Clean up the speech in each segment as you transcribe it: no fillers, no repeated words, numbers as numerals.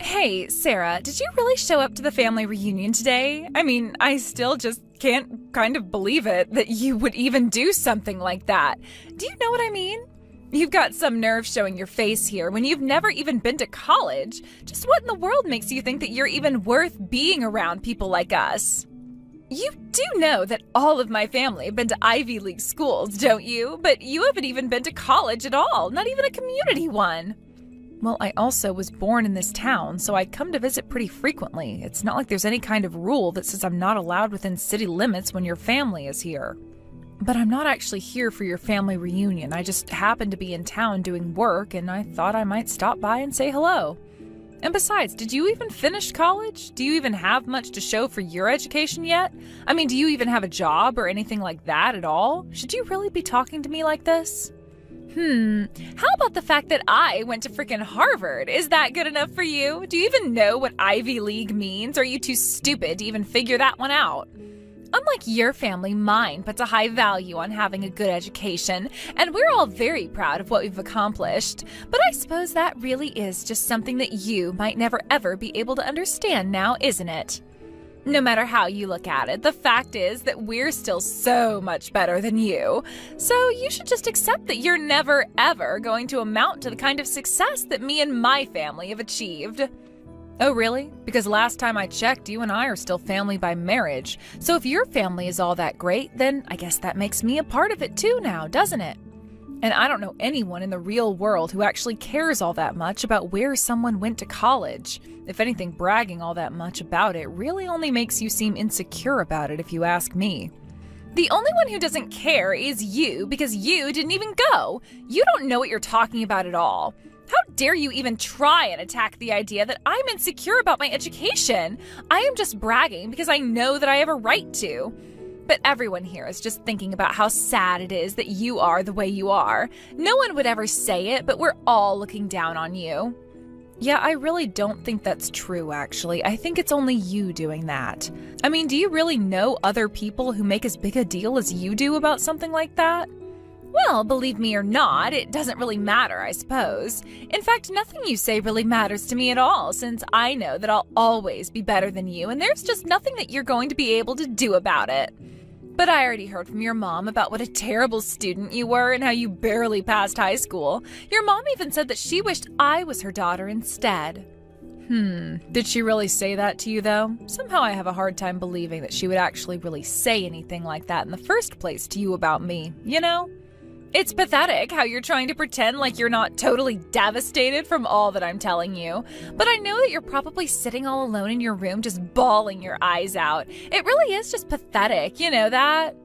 Hey, Sarah, did you really show up to the family reunion today? I mean, I still just can't kind of believe it that you would even do something like that. Do you know what I mean? You've got some nerve showing your face here when you've never even been to college. Just what in the world makes you think that you're even worth being around people like us? You do know that all of my family have been to Ivy League schools, don't you? But you haven't even been to college at all, not even a community one. Well, I also was born in this town, so I come to visit pretty frequently. It's not like there's any kind of rule that says I'm not allowed within city limits when your family is here. But I'm not actually here for your family reunion. I just happened to be in town doing work, and I thought I might stop by and say hello. And besides, did you even finish college? Do you even have much to show for your education yet? I mean, do you even have a job or anything like that at all? Should you really be talking to me like this? How about the fact that I went to frickin' Harvard? Is that good enough for you? Do you even know what Ivy League means? Or are you too stupid to even figure that one out? Unlike your family, mine puts a high value on having a good education, and we're all very proud of what we've accomplished. But I suppose that really is just something that you might never ever be able to understand now, isn't it? No matter how you look at it, the fact is that we're still so much better than you. So you should just accept that you're never ever going to amount to the kind of success that me and my family have achieved. Oh, really? Because last time I checked, you and I are still family by marriage. So if your family is all that great, then I guess that makes me a part of it too now, doesn't it? And I don't know anyone in the real world who actually cares all that much about where someone went to college. If anything, bragging all that much about it really only makes you seem insecure about it if you ask me. The only one who doesn't care is you, because you didn't even go. You don't know what you're talking about at all. How dare you even try and attack the idea that I'm insecure about my education? I am just bragging because I know that I have a right to. But everyone here is just thinking about how sad it is that you are the way you are. No one would ever say it, but we're all looking down on you. Yeah, I really don't think that's true, actually. I think it's only you doing that. I mean, do you really know other people who make as big a deal as you do about something like that? Well, believe me or not, it doesn't really matter, I suppose. In fact, nothing you say really matters to me at all, since I know that I'll always be better than you, and there's just nothing that you're going to be able to do about it. But I already heard from your mom about what a terrible student you were and how you barely passed high school. Your mom even said that she wished I was her daughter instead. Did she really say that to you, though? Somehow I have a hard time believing that she would actually really say anything like that in the first place to you about me, you know? It's pathetic how you're trying to pretend like you're not totally devastated from all that I'm telling you. But I know that you're probably sitting all alone in your room just bawling your eyes out. It really is just pathetic, you know that?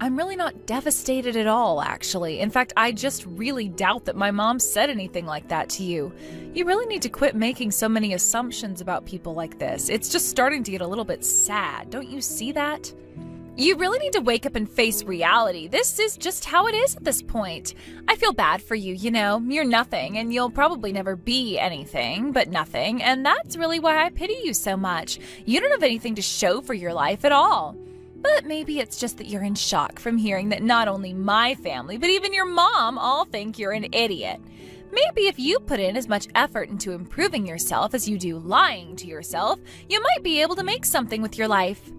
I'm really not devastated at all, actually. In fact, I just really doubt that my mom said anything like that to you. You really need to quit making so many assumptions about people like this. It's just starting to get a little bit sad. Don't you see that? You really need to wake up and face reality. This is just how it is at this point. I feel bad for you, you know. You're nothing, and you'll probably never be anything but nothing, and that's really why I pity you so much. You don't have anything to show for your life at all. But maybe it's just that you're in shock from hearing that not only my family, but even your mom all think you're an idiot. Maybe if you put in as much effort into improving yourself as you do lying to yourself, you might be able to make something with your life.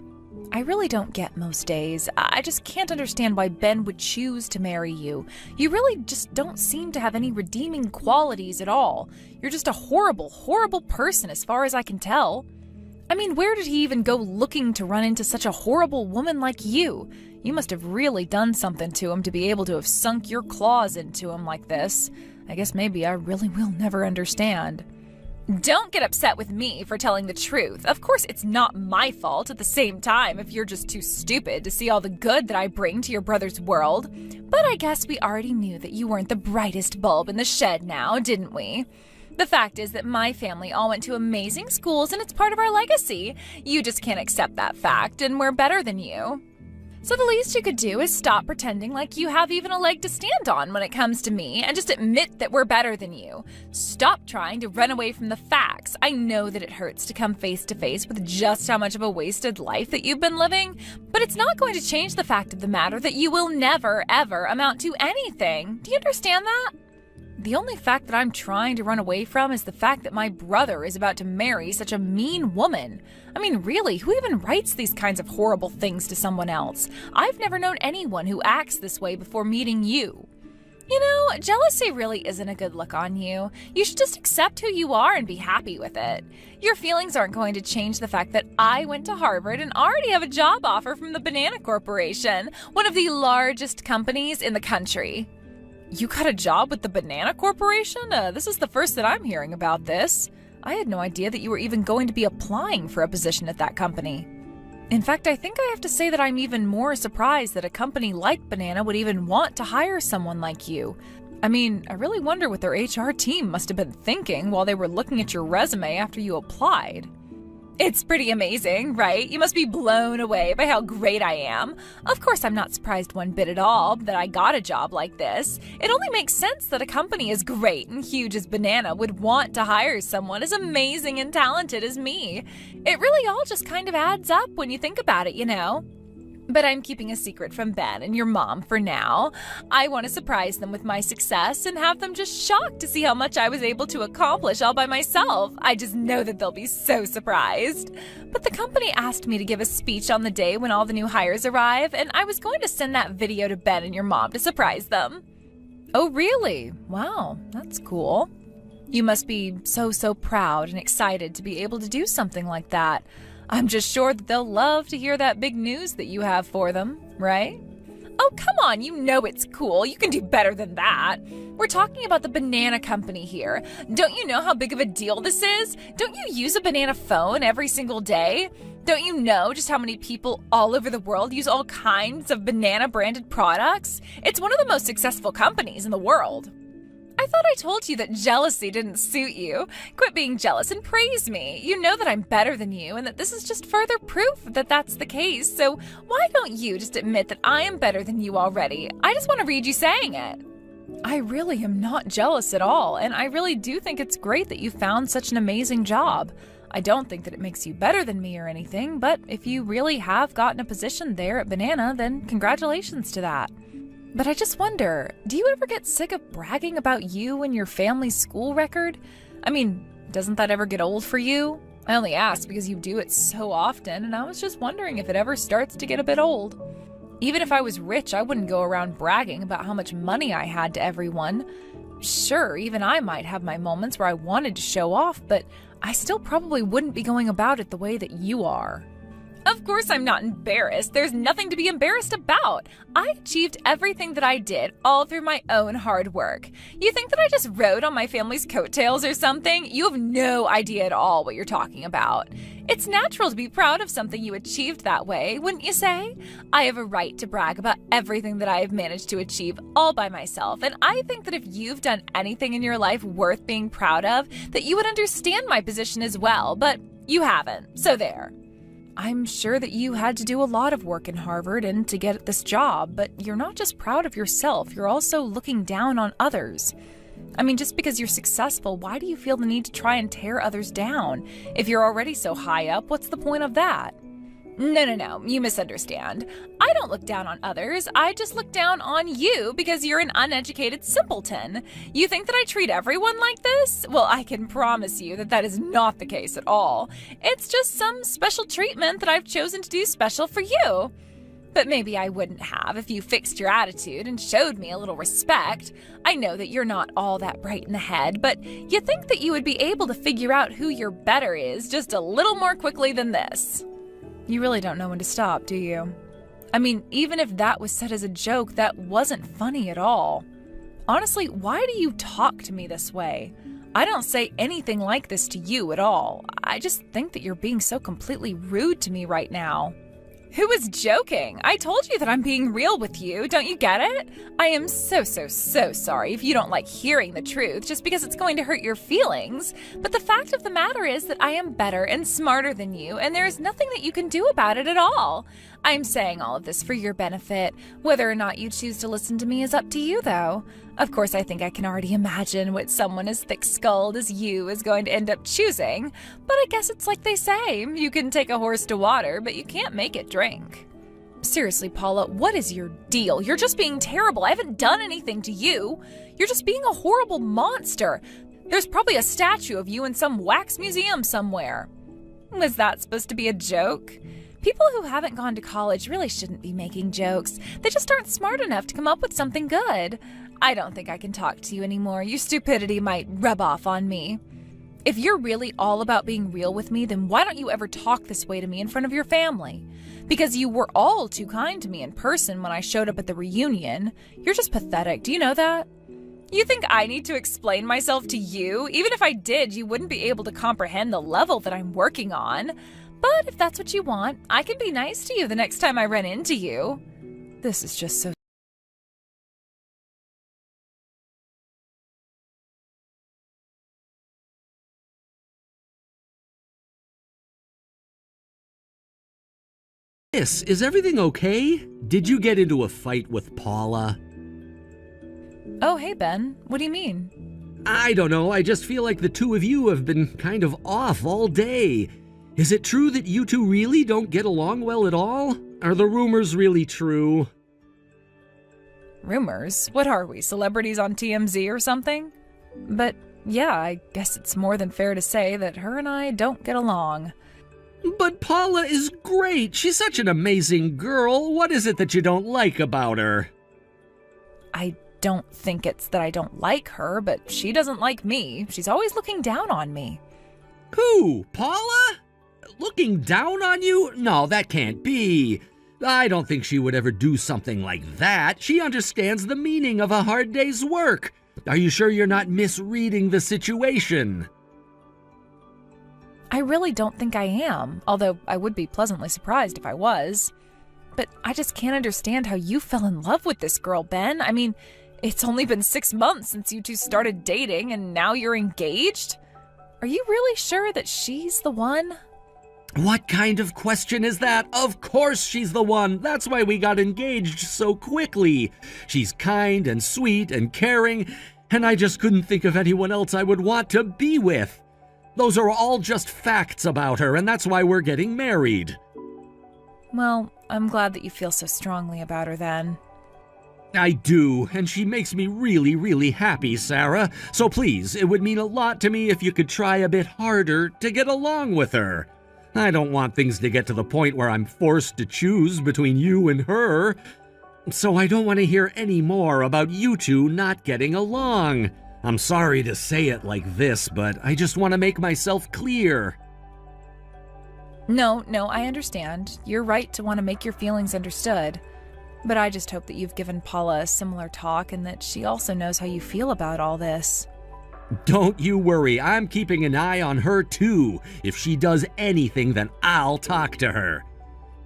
I really don't get most days. I just can't understand why Ben would choose to marry you. You really just don't seem to have any redeeming qualities at all. You're just a horrible, horrible person as far as I can tell. I mean, where did he even go looking to run into such a horrible woman like you? You must have really done something to him to be able to have sunk your claws into him like this. I guess maybe I really will never understand. Don't get upset with me for telling the truth. Of course, it's not my fault at the same time if you're just too stupid to see all the good that I bring to your brother's world. But I guess we already knew that you weren't the brightest bulb in the shed now, didn't we? The fact is that my family all went to amazing schools and it's part of our legacy. You just can't accept that fact, and we're better than you. So the least you could do is stop pretending like you have even a leg to stand on when it comes to me and just admit that we're better than you. Stop trying to run away from the facts. I know that it hurts to come face to face with just how much of a wasted life that you've been living, but it's not going to change the fact of the matter that you will never, ever amount to anything. Do you understand that? The only fact that I'm trying to run away from is the fact that my brother is about to marry such a mean woman. I mean, really, who even writes these kinds of horrible things to someone else? I've never known anyone who acts this way before meeting you. You know, jealousy really isn't a good look on you. You should just accept who you are and be happy with it. Your feelings aren't going to change the fact that I went to Harvard and already have a job offer from the Banana Corporation, one of the largest companies in the country. You got a job with the Banana Corporation? This is the first that I'm hearing about this. I had no idea that you were even going to be applying for a position at that company. In fact, I think I have to say that I'm even more surprised that a company like Banana would even want to hire someone like you. I mean, I really wonder what their HR team must have been thinking while they were looking at your resume after you applied. It's pretty amazing, right? You must be blown away by how great I am. Of course, I'm not surprised one bit at all that I got a job like this. It only makes sense that a company as great and huge as Banana would want to hire someone as amazing and talented as me. It really all just kind of adds up when you think about it, you know? But I'm keeping a secret from Ben and your mom for now. I want to surprise them with my success and have them just shocked to see how much I was able to accomplish all by myself. I just know that they'll be so surprised. But the company asked me to give a speech on the day when all the new hires arrive, and I was going to send that video to Ben and your mom to surprise them. Oh, really? Wow, that's cool. You must be so proud and excited to be able to do something like that. I'm just sure that they'll love to hear that big news that you have for them, right? Oh, come on, you know it's cool. You can do better than that. We're talking about the Banana Company here. Don't you know how big of a deal this is? Don't you use a banana phone every single day? Don't you know just how many people all over the world use all kinds of banana-branded products? It's one of the most successful companies in the world. I thought I told you that jealousy didn't suit you. Quit being jealous and praise me. You know that I'm better than you and that this is just further proof that that's the case. So why don't you just admit that I am better than you already? I just want to read you saying it. I really am not jealous at all, and I really do think it's great that you found such an amazing job. I don't think that it makes you better than me or anything, but if you really have gotten a position there at Banana, then congratulations to that. But I just wonder, do you ever get sick of bragging about you and your family's school record? I mean, doesn't that ever get old for you? I only ask because you do it so often, and I was just wondering if it ever starts to get a bit old. Even if I was rich, I wouldn't go around bragging about how much money I had to everyone. Sure, even I might have my moments where I wanted to show off, but I still probably wouldn't be going about it the way that you are. Of course I'm not embarrassed. There's nothing to be embarrassed about. I achieved everything that I did all through my own hard work. You think that I just rode on my family's coattails or something? You have no idea at all what you're talking about. It's natural to be proud of something you achieved that way, wouldn't you say? I have a right to brag about everything that I have managed to achieve all by myself, and I think that if you've done anything in your life worth being proud of, that you would understand my position as well, but you haven't, so there. I'm sure that you had to do a lot of work in Harvard and to get this job, but you're not just proud of yourself, you're also looking down on others. I mean, just because you're successful, why do you feel the need to try and tear others down? If you're already so high up, what's the point of that? No, you misunderstand. I don't look down on others, I just look down on you because you're an uneducated simpleton. You think that I treat everyone like this? Well, I can promise you that that is not the case at all. It's just some special treatment that I've chosen to do special for you. But maybe I wouldn't have if you fixed your attitude and showed me a little respect. I know that you're not all that bright in the head, but you think that you would be able to figure out who your better is just a little more quickly than this. You really don't know when to stop, do you? I mean, even if that was said as a joke, that wasn't funny at all. Honestly, why do you talk to me this way? I don't say anything like this to you at all. I just think that you're being so completely rude to me right now. Who was joking? I told you that I'm being real with you. Don't you get it? I am so sorry if you don't like hearing the truth just because it's going to hurt your feelings. But the fact of the matter is that I am better and smarter than you, and there is nothing that you can do about it at all. I'm saying all of this for your benefit. Whether or not you choose to listen to me is up to you, though. Of course, I think I can already imagine what someone as thick-skulled as you is going to end up choosing. But I guess it's like they say, you can take a horse to water, but you can't make it drink. Seriously, Paula, what is your deal? You're just being terrible. I haven't done anything to you. You're just being a horrible monster. There's probably a statue of you in some wax museum somewhere. Was that supposed to be a joke? People who haven't gone to college really shouldn't be making jokes. They just aren't smart enough to come up with something good. I don't think I can talk to you anymore. Your stupidity might rub off on me. If you're really all about being real with me, then why don't you ever talk this way to me in front of your family? Because you were all too kind to me in person when I showed up at the reunion. You're just pathetic. Do you know that? You think I need to explain myself to you? Even if I did, you wouldn't be able to comprehend the level that I'm working on. But if that's what you want, I can be nice to you the next time I run into you. This is just so... Miss, is everything okay? Did you get into a fight with Paula? Oh, hey, Ben. What do you mean? I don't know, I just feel like the two of you have been kind of off all day. Is it true that you two really don't get along well at all? Are the rumors really true? Rumors? What are we, celebrities on TMZ or something? But yeah, I guess it's more than fair to say that her and I don't get along. But Paula is great. She's such an amazing girl. What is it that you don't like about her? I don't think it's that I don't like her, but she doesn't like me. She's always looking down on me. Who? Paula? Looking down on you? No, that can't be. I don't think she would ever do something like that. She understands the meaning of a hard day's work. Are you sure you're not misreading the situation? I really don't think I am, although I would be pleasantly surprised if I was. But I just can't understand how you fell in love with this girl, Ben. I mean, it's only been 6 months since you two started dating, and now you're engaged? Are you really sure that she's the one? What kind of question is that? Of course she's the one. That's why we got engaged so quickly. She's kind and sweet and caring, and I just couldn't think of anyone else I would want to be with. Those are all just facts about her, and that's why we're getting married. Well, I'm glad that you feel so strongly about her then. I do, and she makes me really, really happy, Sarah. So please, it would mean a lot to me if you could try a bit harder to get along with her. I don't want things to get to the point where I'm forced to choose between you and her. So I don't want to hear any more about you two not getting along. I'm sorry to say it like this, but I just want to make myself clear. No, I understand. You're right to want to make your feelings understood. But I just hope that you've given Paula a similar talk and that she also knows how you feel about all this. Don't you worry, I'm keeping an eye on her too. If she does anything, then I'll talk to her.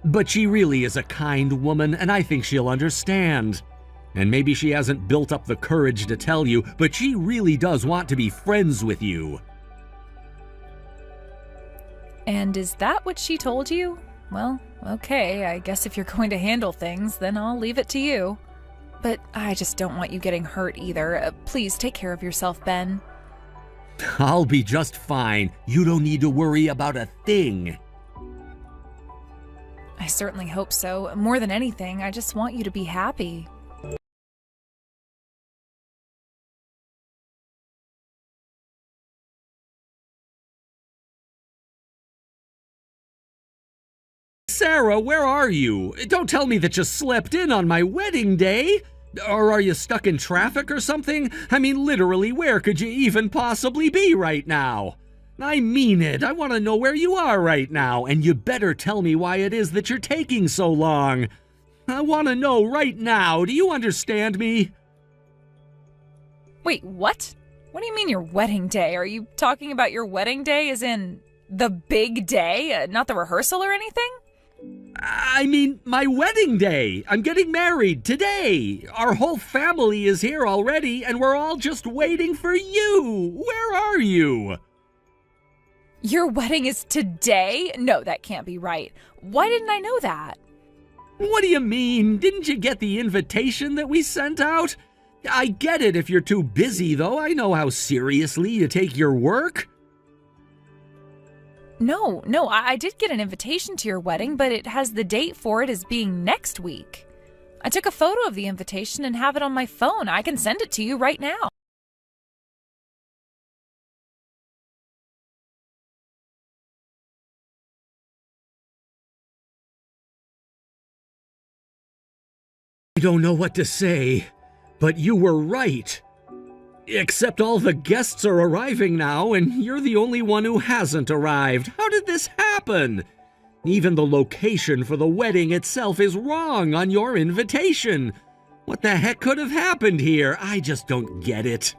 But she really is a kind woman, and I think she'll understand. And maybe she hasn't built up the courage to tell you, but she really does want to be friends with you. And is that what she told you? Well, okay, I guess if you're going to handle things, then I'll leave it to you. But I just don't want you getting hurt either. Please take care of yourself, Ben. I'll be just fine. You don't need to worry about a thing. I certainly hope so. More than anything, I just want you to be happy. Sarah, where are you? Don't tell me that you slept in on my wedding day. Or are you stuck in traffic or something? I mean, literally, where could you even possibly be right now? I mean it. I want to know where you are right now, and you better tell me why it is that you're taking so long. I want to know right now. Do you understand me? Wait, what? What do you mean your wedding day? Are you talking about your wedding day as in the big day, not the rehearsal or anything? I mean, my wedding day. I'm getting married today. Our whole family is here already, and we're all just waiting for you. Where are you? Your wedding is today? No, that can't be right. Why didn't I know that? What do you mean? Didn't you get the invitation that we sent out? I get it if you're too busy, though. I know how seriously you take your work. No, I did get an invitation to your wedding, but it has the date for it as being next week. I took a photo of the invitation and have it on my phone. I can send it to you right now. I don't know what to say, but you were right. Except all the guests are arriving now, and you're the only one who hasn't arrived. How did this happen? Even the location for the wedding itself is wrong on your invitation. What the heck could have happened here? I just don't get it.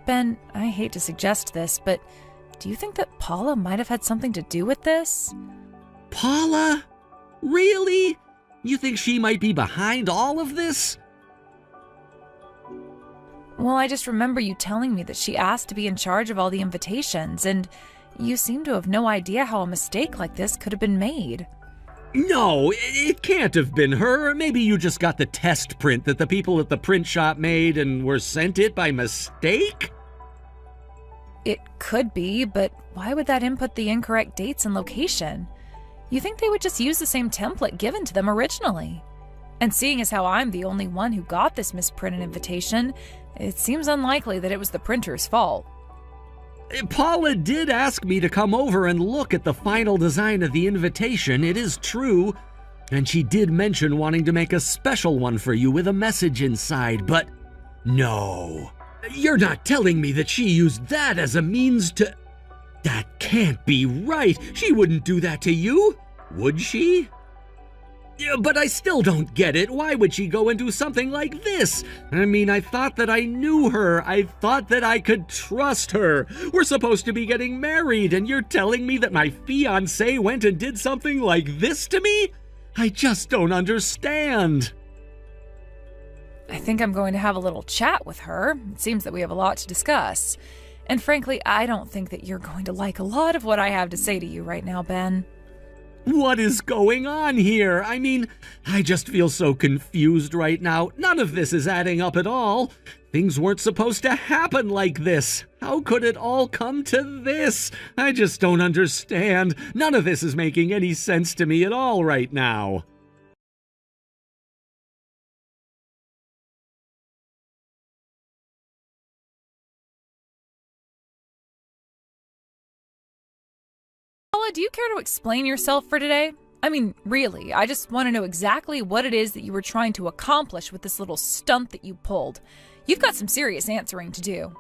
Ben, I hate to suggest this, but do you think that Paula might have had something to do with this? Paula? Really? You think she might be behind all of this? Well, I just remember you telling me that she asked to be in charge of all the invitations, and you seem to have no idea how a mistake like this could have been made. No, it can't have been her. Maybe you just got the test print that the people at the print shop made and were sent it by mistake? It could be, but why would that input the incorrect dates and location? You think they would just use the same template given to them originally? And seeing as how I'm the only one who got this misprinted invitation, it seems unlikely that it was the printer's fault. Paula did ask me to come over and look at the final design of the invitation, it is true. And she did mention wanting to make a special one for you with a message inside, but no. You're not telling me that she used that as a means to... That can't be right. She wouldn't do that to you, would she? Yeah, but I still don't get it. Why would she go and do something like this? I mean, I thought that I knew her. I thought that I could trust her. We're supposed to be getting married, and you're telling me that my fiancé went and did something like this to me? I just don't understand. I think I'm going to have a little chat with her. It seems that we have a lot to discuss. And frankly, I don't think that you're going to like a lot of what I have to say to you right now, Ben. What is going on here? I mean, I just feel so confused right now. None of this is adding up at all. Things weren't supposed to happen like this. How could it all come to this? I just don't understand. None of this is making any sense to me at all right now. Paula, do you care to explain yourself for today? I mean, really, I just want to know exactly what it is that you were trying to accomplish with this little stunt that you pulled. You've got some serious answering to do.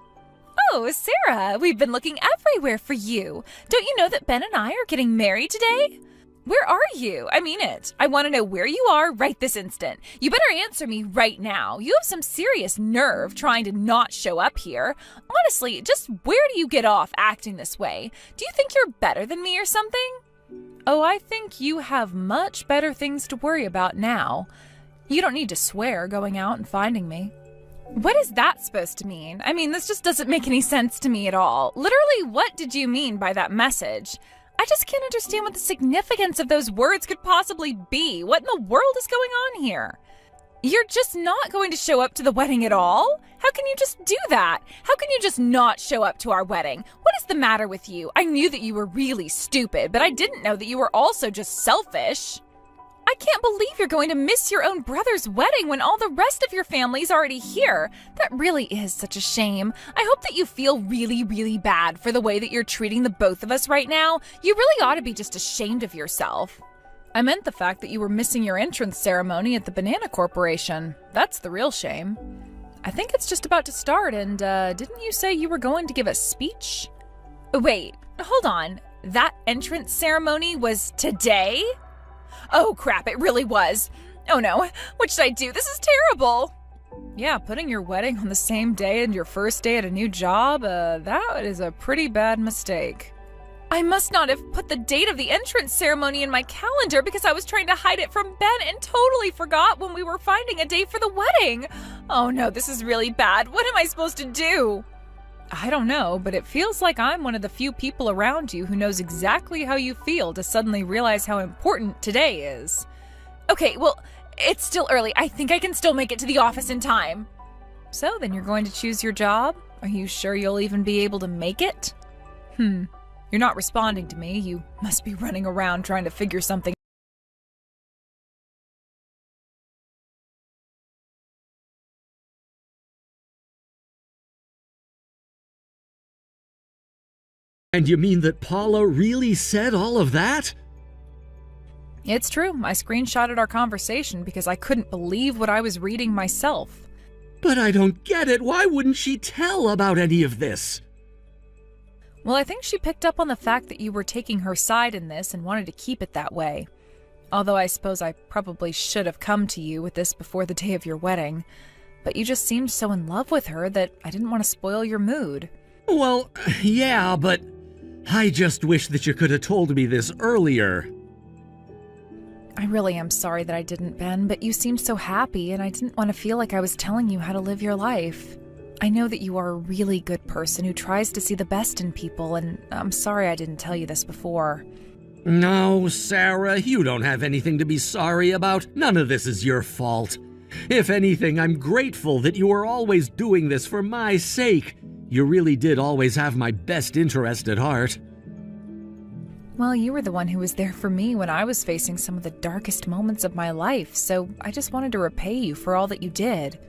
Oh, Sarah, we've been looking everywhere for you. Don't you know that Ben and I are getting married today? Where are you? I mean it. I want to know where you are right this instant. You better answer me right now. You have some serious nerve trying to not show up here. Honestly, just where do you get off acting this way? Do you think you're better than me or something? Oh, I think you have much better things to worry about now. You don't need to swear going out and finding me. What is that supposed to mean? I mean, this just doesn't make any sense to me at all. Literally, what did you mean by that message? I just can't understand what the significance of those words could possibly be. What in the world is going on here? You're just not going to show up to the wedding at all? How can you just do that? How can you just not show up to our wedding? What is the matter with you? I knew that you were really stupid, but I didn't know that you were also just selfish. I can't believe you're going to miss your own brother's wedding when all the rest of your family's already here. That really is such a shame. I hope that you feel really, really bad for the way that you're treating the both of us right now. You really ought to be just ashamed of yourself. I meant the fact that you were missing your entrance ceremony at the Banana Corporation. That's the real shame. I think it's just about to start, and didn't you say you were going to give a speech? Wait, hold on. That entrance ceremony was today? Oh crap, it really was. Oh no, what should I do? This is terrible. Yeah, putting your wedding on the same day and your first day at a new job, that is a pretty bad mistake. I must not have put the date of the entrance ceremony in my calendar because I was trying to hide it from Ben and totally forgot when we were finding a date for the wedding. Oh no, this is really bad. What am I supposed to do? I don't know, but it feels like I'm one of the few people around you who knows exactly how you feel to suddenly realize how important today is. Okay, well, it's still early. I think I can still make it to the office in time. So then you're going to choose your job? Are you sure you'll even be able to make it? You're not responding to me. You must be running around trying to figure something And you mean that Paula really said all of that? It's true. I screenshotted our conversation because I couldn't believe what I was reading myself. But I don't get it. Why wouldn't she tell about any of this? Well, I think she picked up on the fact that you were taking her side in this and wanted to keep it that way. Although I suppose I probably should have come to you with this before the day of your wedding. But you just seemed so in love with her that I didn't want to spoil your mood. Well, yeah, but I just wish that you could have told me this earlier. I really am sorry that I didn't, Ben, but you seemed so happy and I didn't want to feel like I was telling you how to live your life. I know that you are a really good person who tries to see the best in people, and I'm sorry I didn't tell you this before. No, Sarah, you don't have anything to be sorry about. None of this is your fault. If anything, I'm grateful that you were always doing this for my sake. You really did always have my best interest at heart. Well, you were the one who was there for me when I was facing some of the darkest moments of my life, so I just wanted to repay you for all that you did.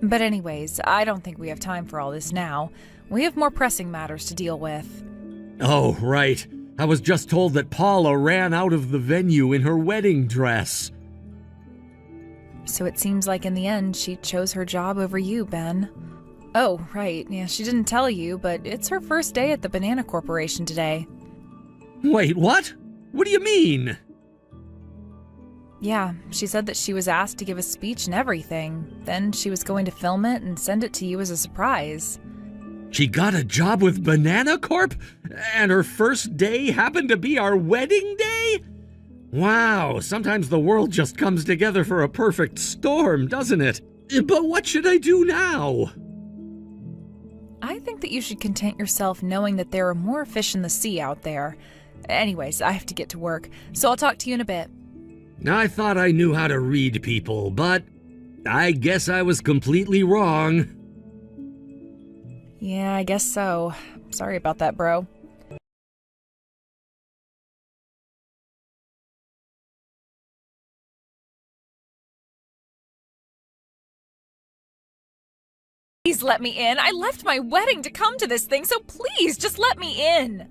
But anyways, I don't think we have time for all this now. We have more pressing matters to deal with. Oh, right. I was just told that Paula ran out of the venue in her wedding dress. So it seems like in the end, she chose her job over you, Ben. Oh, right. Yeah, she didn't tell you, but it's her first day at the Banana Corporation today. Wait, what? What do you mean? Yeah, she said that she was asked to give a speech and everything. Then she was going to film it and send it to you as a surprise. She got a job with Banana Corp? And her first day happened to be our wedding day? Wow, sometimes the world just comes together for a perfect storm, doesn't it? But what should I do now? I think that you should content yourself knowing that there are more fish in the sea out there. Anyways, I have to get to work, so I'll talk to you in a bit. I thought I knew how to read people, but I guess I was completely wrong. Yeah, I guess so. Sorry about that, bro. Please let me in. I left my wedding to come to this thing, so please just let me in.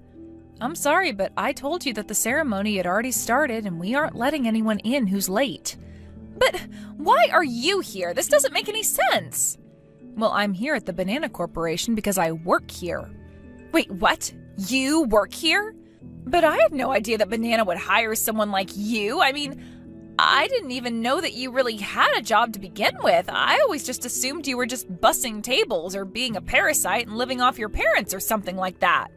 I'm sorry, but I told you that the ceremony had already started and we aren't letting anyone in who's late. But why are you here? This doesn't make any sense. Well, I'm here at the Banana Corporation because I work here. Wait, what? You work here? But I had no idea that Banana would hire someone like you. I mean, I didn't even know that you really had a job to begin with. I always just assumed you were just bussing tables or being a parasite and living off your parents or something like that.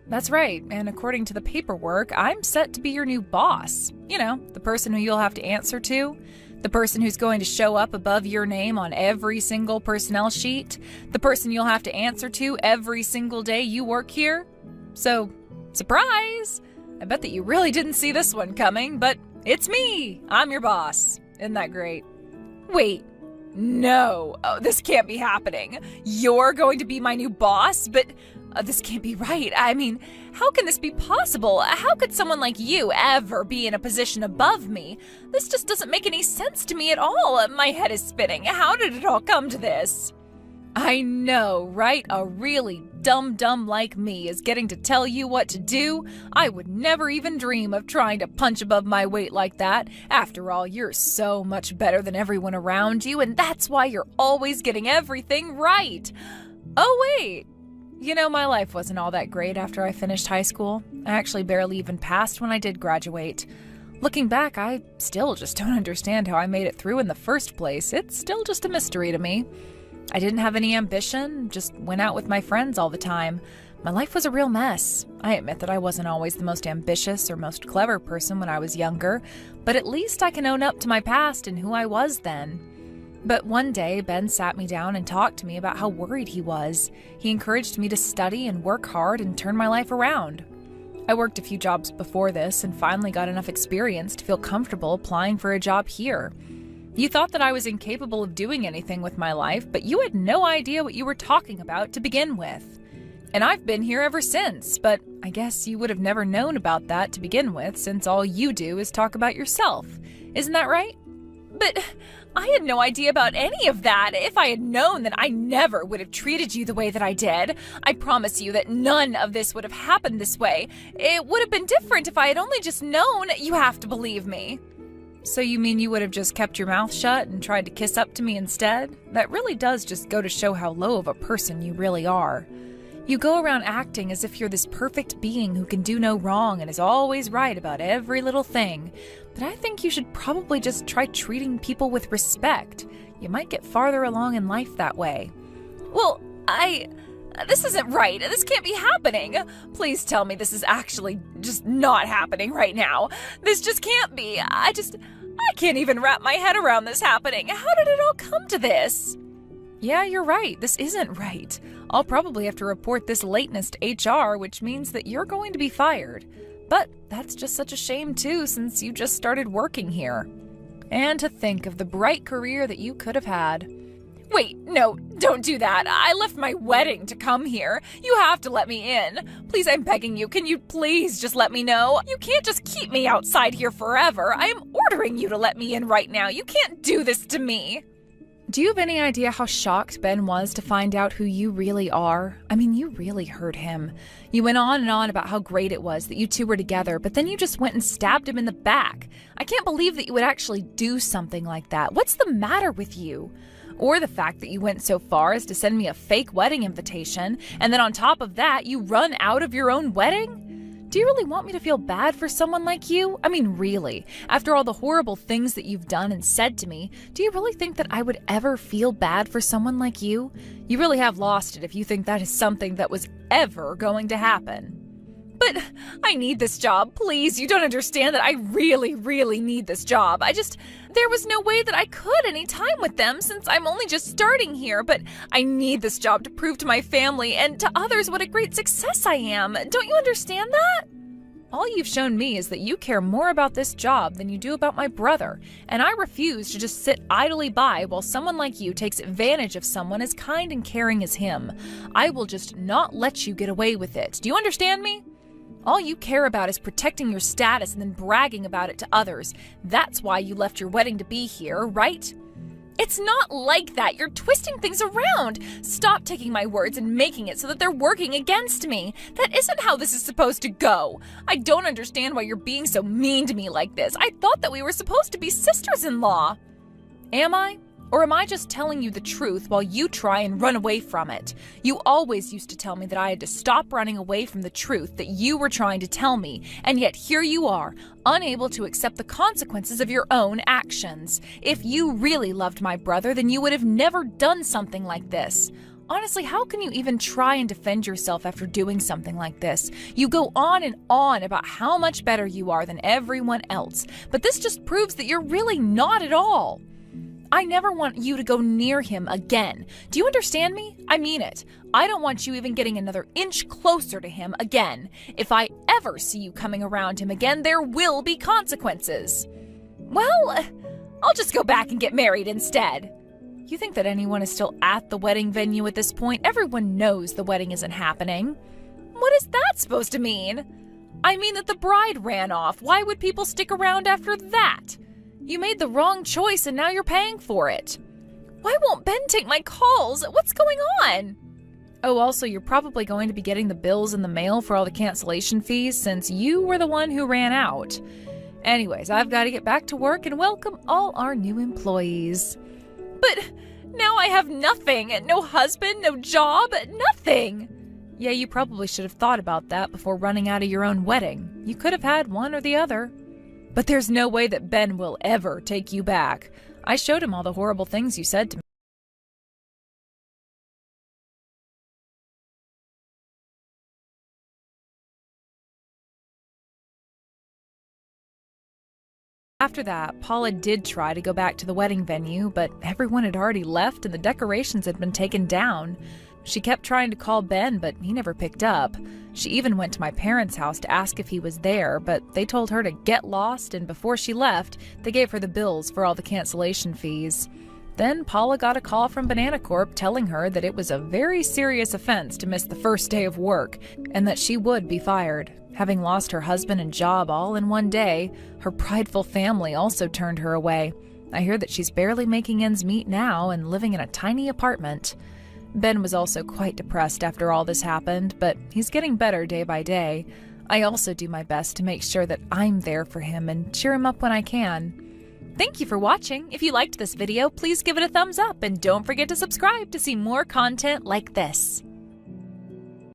That's right, and according to the paperwork, I'm set to be your new boss. You know, the person who you'll have to answer to. The person who's going to show up above your name on every single personnel sheet. The person you'll have to answer to every single day you work here. So, surprise! I bet that you really didn't see this one coming, but it's me! I'm your boss. Isn't that great? Wait, no. Oh, this can't be happening. You're going to be my new boss, but this can't be right. I mean, how can this be possible? How could someone like you ever be in a position above me? This just doesn't make any sense to me at all. My head is spinning. How did it all come to this? I know, right? A really dumb like me is getting to tell you what to do. I would never even dream of trying to punch above my weight like that. After all, you're so much better than everyone around you, and that's why you're always getting everything right. Oh, wait. You know, my life wasn't all that great after I finished high school. I actually barely even passed when I did graduate. Looking back, I still just don't understand how I made it through in the first place. It's still just a mystery to me. I didn't have any ambition, just went out with my friends all the time. My life was a real mess. I admit that I wasn't always the most ambitious or most clever person when I was younger, but at least I can own up to my past and who I was then. But one day, Ben sat me down and talked to me about how worried he was. He encouraged me to study and work hard and turn my life around. I worked a few jobs before this and finally got enough experience to feel comfortable applying for a job here. You thought that I was incapable of doing anything with my life, but you had no idea what you were talking about to begin with. And I've been here ever since, but I guess you would have never known about that to begin with, since all you do is talk about yourself. Isn't that right? But I had no idea about any of that. If I had known, then I never would have treated you the way that I did. I promise you that none of this would have happened this way. It would have been different if I had only just known. You have to believe me. So you mean you would have just kept your mouth shut and tried to kiss up to me instead? That really does just go to show how low of a person you really are. You go around acting as if you're this perfect being who can do no wrong and is always right about every little thing. But I think you should probably just try treating people with respect. You might get farther along in life that way. Well, this isn't right. This can't be happening. Please tell me this is actually just not happening right now. This just can't be. I can't even wrap my head around this happening. How did it all come to this? Yeah, you're right. This isn't right. I'll probably have to report this lateness to HR, which means that you're going to be fired. But that's just such a shame too, since you just started working here. And to think of the bright career that you could have had. Wait, no, don't do that. I left my wedding to come here. You have to let me in. Please, I'm begging you. Can you please just let me know? You can't just keep me outside here forever. I am ordering you to let me in right now. You can't do this to me. Do you have any idea how shocked Ben was to find out who you really are? I mean, you really hurt him. You went on and on about how great it was that you two were together, but then you just went and stabbed him in the back. I can't believe that you would actually do something like that. What's the matter with you? Or the fact that you went so far as to send me a fake wedding invitation, and then on top of that, you run out of your own wedding? Do you really want me to feel bad for someone like you? I mean, really, after all the horrible things that you've done and said to me, do you really think that I would ever feel bad for someone like you? You really have lost it if you think that is something that was ever going to happen. But I need this job, please. You don't understand that I really, really need this job. There was no way that I could any time with them since I'm only just starting here, but I need this job to prove to my family and to others what a great success I am. Don't you understand that? All you've shown me is that you care more about this job than you do about my brother, and I refuse to just sit idly by while someone like you takes advantage of someone as kind and caring as him. I will just not let you get away with it. Do you understand me? All you care about is protecting your status and then bragging about it to others. That's why you left your wedding to be here, right? It's not like that. You're twisting things around. Stop taking my words and making it so that they're working against me. That isn't how this is supposed to go. I don't understand why you're being so mean to me like this. I thought that we were supposed to be sisters-in-law. Am I? Or am I just telling you the truth while you try and run away from it? You always used to tell me that I had to stop running away from the truth that you were trying to tell me, and yet here you are, unable to accept the consequences of your own actions. If you really loved my brother, then you would have never done something like this. Honestly, how can you even try and defend yourself after doing something like this? You go on and on about how much better you are than everyone else, but this just proves that you're really not at all. I never want you to go near him again. Do you understand me? I mean it. I don't want you even getting another inch closer to him again. If I ever see you coming around him again, there will be consequences. Well, I'll just go back and get married instead. You think that anyone is still at the wedding venue at this point? Everyone knows the wedding isn't happening. What is that supposed to mean? I mean that the bride ran off. Why would people stick around after that? You made the wrong choice and now you're paying for it. Why won't Ben take my calls? What's going on? Oh, also, you're probably going to be getting the bills in the mail for all the cancellation fees since you were the one who ran out. Anyways, I've got to get back to work and welcome all our new employees. But now I have nothing. No husband, no job, nothing. Yeah, you probably should have thought about that before running out of your own wedding. You could have had one or the other. But there's no way that Ben will ever take you back. I showed him all the horrible things you said to me. After that, Paula did try to go back to the wedding venue, but everyone had already left and the decorations had been taken down. She kept trying to call Ben, but he never picked up. She even went to my parents' house to ask if he was there, but they told her to get lost, and before she left, they gave her the bills for all the cancellation fees. Then Paula got a call from Banana Corp telling her that it was a very serious offense to miss the first day of work, and that she would be fired. Having lost her husband and job all in one day, her prideful family also turned her away. I hear that she's barely making ends meet now and living in a tiny apartment. Ben was also quite depressed after all this happened, but he's getting better day by day. I also do my best to make sure that I'm there for him and cheer him up when I can. Thank you for watching. If you liked this video, please give it a thumbs up and don't forget to subscribe to see more content like this.